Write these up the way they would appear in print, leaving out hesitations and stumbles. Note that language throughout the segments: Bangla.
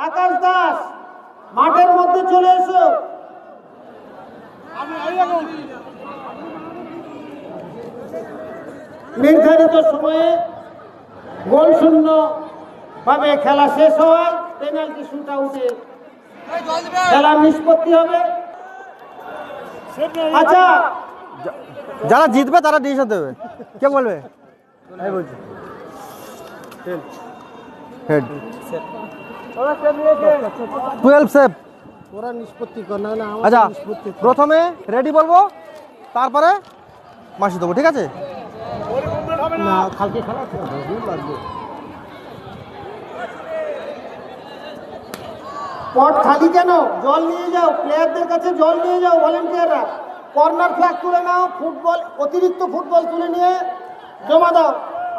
আকাশ দাস মাঠের মধ্যে চলে এসো। নির্ধারিত সময়ে গোল শূন্য ভাবে খেলা শেষ হওয়ায় পেনাল্টি শুট আউটে খেলার নিষ্পত্তি হবে। আচ্ছা, যারা জিতবে তারা ডিসিশন দেবে। কে বলবে? আমি বলছি হেড 12 সেভ। ওরা নিষ্পত্তি কর না। আচ্ছা, প্রথমে রেডি বলবো, তারপরে মাসি দেবো, ঠিক আছে? না, কালকে খেলা লাগবে। পট খালি কেন? জল নিয়ে যাও, প্লেয়ারদের কাছে জল নিয়ে যাও, ভলেন্টিয়াররা। কর্নার ফ্ল্যাগ তুলে নাও, ফুটবল অতিরিক্ত ফুটবল তুলে নিয়ে জমা দাও।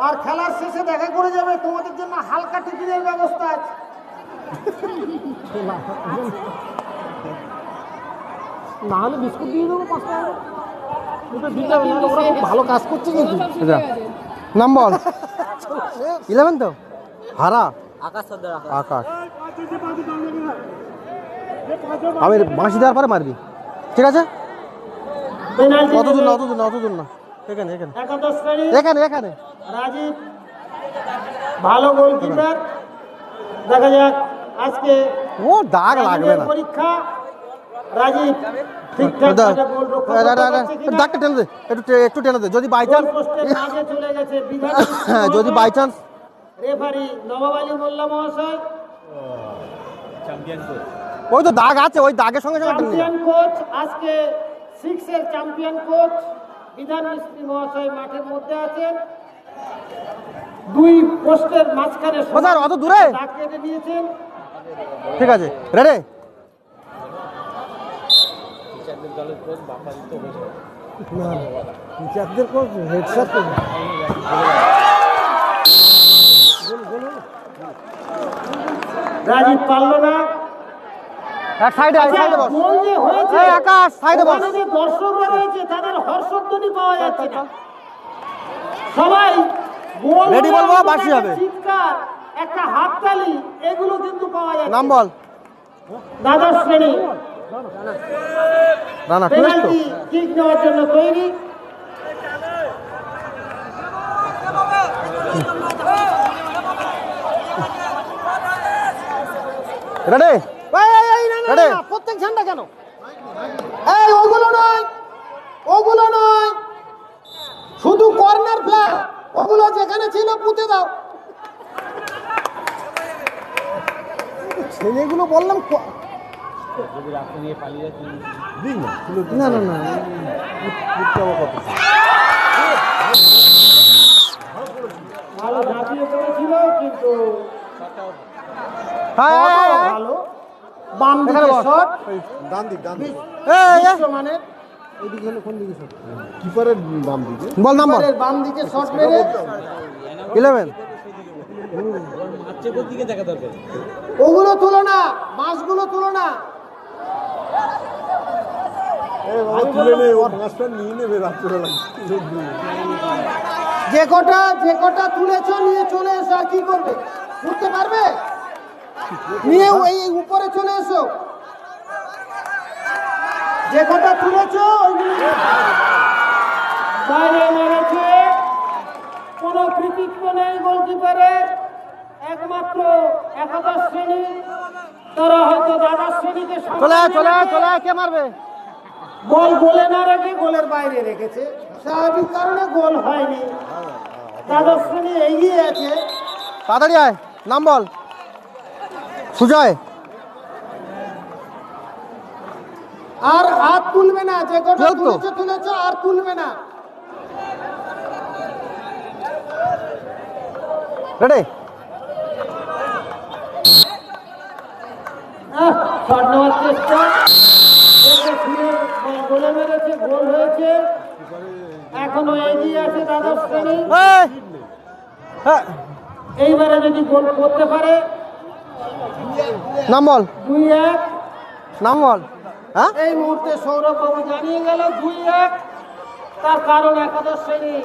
আর খেলার শেষে দেখা করে যাবে, তোমাদের জন্য হালকা টিফিনের ব্যবস্থা আছে। না হলে বিস্কুট দিয়ে দেবো 5 টাকা। ওরা খুব ভালো কাজ করছে কিন্তু। নাম বল। 11 তো হারা আকাশ। আমি বাঁশি দেওয়ার পরে মারবি, ঠিক আছে? অত দূর না। এখানে একাদশ শ্রেণী এখানে রাজীব ভালো গোলকিপার। দেখা যাক আজকে ও দাগ লাগবে না। পরীক্ষা। রাজীব ঠিকঠাক গোল রক্ষা করতে পারছে কিনা? দাগটা টেনে দে, একটু টেনে দে। যদি বাই চান্স আগে চলে গেছে যদি by chance referee Nawab Ali Molla মহাশয়, ওই তো দাগ আছে, ওই দাগের সঙ্গে টেনে চ্যাম্পিয়ন কোচ, আজকে 6 এর চ্যাম্পিয়ন কোচ বিধান মিস্ত্রি মহাশয় মাঠের মধ্যে আছেন। 2 পোস্টের মাঝখানে অত দূরে দাগ কেটে দিয়েছেন। ঠিক আছে, রেডি? টিচারদের কোচ হেডশট রাজীব পারলো না। এক সাইডে বস। গোল যে হয়েছে, এই আকাশ সাইডে বস। ওখানে যে দর্শকরা রয়েছে তাদের হর্ষধ্বনি পাওয়া যাচ্ছে না। সবাই গোল রেডি বলবো, বাঁশি হবে। চিৎকার, একটা হাততালি, এগুলো কিন্তু পাওয়া যাচ্ছে। নাম বল। দ্বাদশ শ্রেণী রানা পেনাল্টি কিক নেওয়ার জন্য তৈরি। রেডি? রেডি? প্রত্যেক ঝান্ডা কেন? এই ওগুলো নয়, শুধু কর্নার ফ্ল্যাগ। ওগুলো যেখানে ছিল পুঁতে দাও। ছেলেগুলো বললাম না। ভালো ঝাঁপিয়ে পড়েছিল কিন্তু ভালো। বাম দিকে শট, ডান দিক মানে এদিকে হলো কোন দিকে শট? কিপারের বাম দিকে। বল নাম বল। বাম দিকে শট মেরে 11। ওগুলো তুলো না, বাঁশগুলো তুলো না। তুলে নে, ওর মাস্টার নিয়ে নেবে রাত্রেবেলা। যে কটা তুলেছো নিয়ে চলে এসো। আর কি করবে? উঠতে পারবে? নিয়ে এই উপরে চলে এসো। যে কটা তুলেছো ওইগুলো বাইরে মেরেছে। কোনো কৃতিত্ব নেই গোলকিপারের। একমাত্র একাদশ শ্রেণী, তারা হয়তো দ্বাদশ শ্রেণীকে চলে কে মারবে? বল গোলে না রেখে গোলের বাইরে রেখেছে। স্বাভাবিক কারণে গোল হয়নি। দ্বাদশ শ্রেণী এগিয়ে আছে। তাড়াতাড়ি আয়, নাম বল। সুজয়। আর হাত তুলবে না, যে কটা তুলেছো আর তুলবে না। রেডি? শট নেওয়ার চেষ্টা, গোলে মেরেছে, গোল হয়েছে। এখনো এগিয়ে আছে দ্বাদশ শ্রেণী। এইবারে যদি গোল করতে পারে। নাম বল। 2-1। নাম বল। হ্যাঁ, এই মুহূর্তে সৌরভ বাবু জানিয়ে গেল 2-1। তার কারণ একাদশ শ্রেণী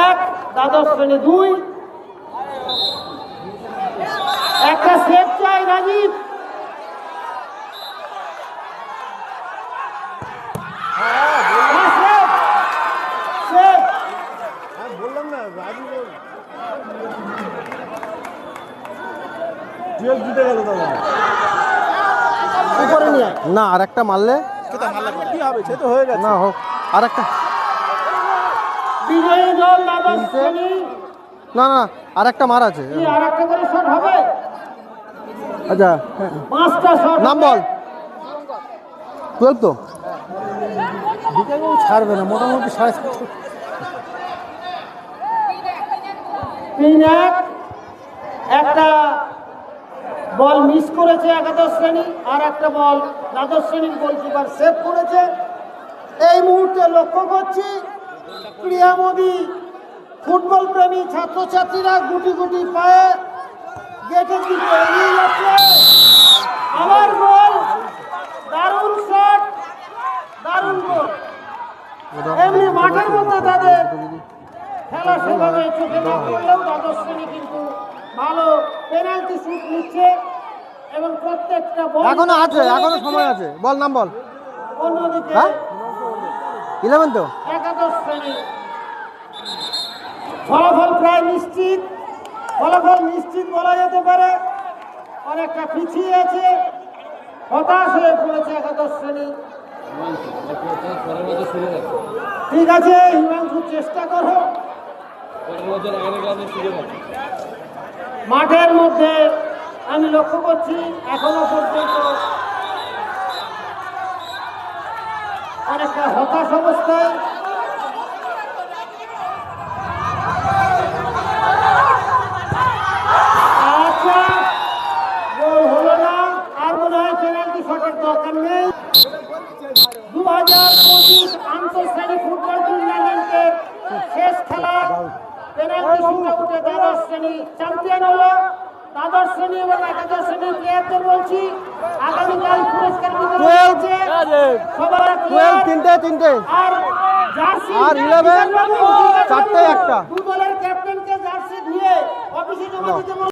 1, দ্বাদশ শ্রেণী 2। একটা সেভ চাই রাজি। টুয়েলভ জিতে গেল তাহলে। উপরে নিয়ে আয়। না আর একটা মারলে কি হবে, সে তো হয়ে গেছে। না হোক আর একটা বিজয়ী দল দ্বাদশ শ্রেণী। না না আর একটা মার আছে কি আর একটা করে শট হবে? আচ্ছা 5টা শট নাম বল 12 তো ছাড়বে না, মোটামুটি 7.5। 3-1। একটা বল মিস করেছে একাদশ শ্রেণী, আর একটা বল দ্বাদশ শ্রেণীর গোলকিপার সেভ করেছে। এই মুহূর্তে লক্ষ্য করছি ক্রীড়ামোদী ফুটবল প্রেমী ছাত্রছাত্রীরা গুটি গুটি পায়ে গেটের দিকে এগিয়ে যাচ্ছে। আবার গোল, দারুণ শট, দারুণ গোল। এমনি মাঠের মধ্যে তাদের খেলা সেভাবে চোখে না পড়লেও দ্বাদশ শ্রেণী কিন্তু ভালো পেনাল্টি শুট নিচ্ছে এবং প্রত্যেকটা বল এখনো আছে, এখনো সময় আছে। বল নাম বল। অন্যদিকে হ্যাঁ? 11 তো একাদশ শ্রেণী ফলাফল প্রায় নিশ্চিত, ফলাফল নিশ্চিত বলা যেতে পারে। অনেকটা পিছিয়ে আছে, হতাশ হয়ে পড়েছে একাদশ শ্রেণী। ঠিক আছে হিমাংশু, চেষ্টা করো। মাঠের মধ্যে আমি লক্ষ্য করছি এখনো পর্যন্ত অনেকটা হতাশ অবস্থায়। আচ্ছা, গোল হলো না, আর মনে হয় পেনাল্টি শটের দরকার নেই। 2025 আন্তঃশ্রেণী ফুটবল টুর্নামেন্টের শেষ খেলা পেনাল্টি শুটে উঠে দ্বাদশ শ্রেণী চ্যাম্পিয়ন হলো। দ্বাদশ শ্রেণী এবং একাদশ শ্রেণীর প্লেয়ারদের বলছি আগামীকাল পুরস্কার বিতরণ হচ্ছে। সবার 12 তিনটে আর জার্সি আর 11 চারটে একটা। দু দলের ক্যাপ্টেনকে জার্সি দিয়ে অফিসে জমা দিতে বলুন।